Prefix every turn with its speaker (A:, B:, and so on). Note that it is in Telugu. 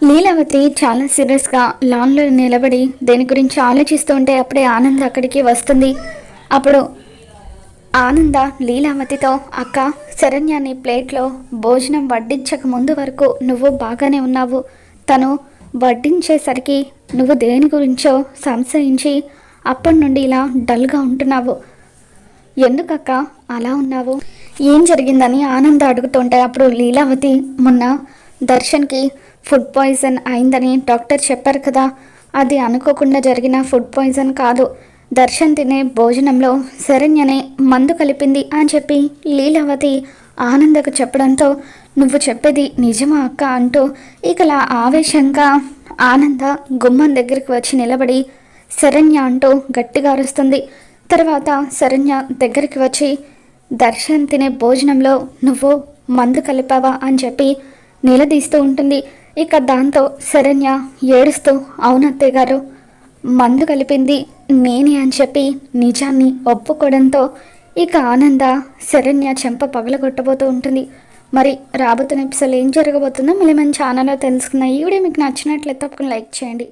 A: లీలావతి చాలా సీరియస్గా లాన్లో నిలబడి దేని గురించి ఆలోచిస్తూ ఉంటే అప్పుడే ఆనంద్ అక్కడికి వస్తుంది. అప్పుడు ఆనంద లీలావతితో, అక్క, శరణ్యాన్ని ప్లేట్లో భోజనం వడ్డించక ముందు వరకు నువ్వు బాగానే ఉన్నావు. తను వడ్డించేసరికి నువ్వు దేని గురించో సంశయించి అప్పటి నుండి ఇలా డల్గా ఉంటున్నావు. ఎందుకక్క అలా ఉన్నావు? ఏం జరిగిందని ఆనంద అడుగుతుంటే అప్పుడు లీలావతి, మొన్న దర్శన్కి ఫుడ్ పాయిజన్ అయిందని డాక్టర్ చెప్పారు కదా, అది అనుకోకుండా జరిగిన ఫుడ్ పాయిజన్ కాదు, దర్శన్ తినే భోజనంలో శరణ్యనే మందు కలిపింది అని చెప్పి లీలావతి ఆనందకు చెప్పడంతో, నువ్వు చెప్పేది నిజమా అక్క అంటూ ఇకలా ఆవేశంగా ఆనంద గుమ్మం దగ్గరికి వచ్చి నిలబడి శరణ్య అంటూ గట్టిగా అరుస్తుంది. తర్వాత శరణ్య దగ్గరికి వచ్చి, దర్శన్ తినే భోజనంలో నువ్వు మందు కలిపావా అని చెప్పి నిలదీస్తూ ఉంటుంది. ఇక దాంతో శరణ్య ఏడుస్తూ, అవునత్తయ్య గారు, మందు కలిపింది నేనే అని చెప్పి నిజాన్ని ఒప్పుకోవడంతో ఇక ఆనంద శరణ్య చెంప పగలగొట్టబోతూ ఉంటుంది. మరి రాబోతున్న ఎపిసోడ్ ఏం జరగబోతుందో మళ్ళీ మన ఛానల్లో తెలుసుకుందాం. ఈ వీడియో మీకు నచ్చినట్లయితే తప్పకుండా లైక్ చేయండి.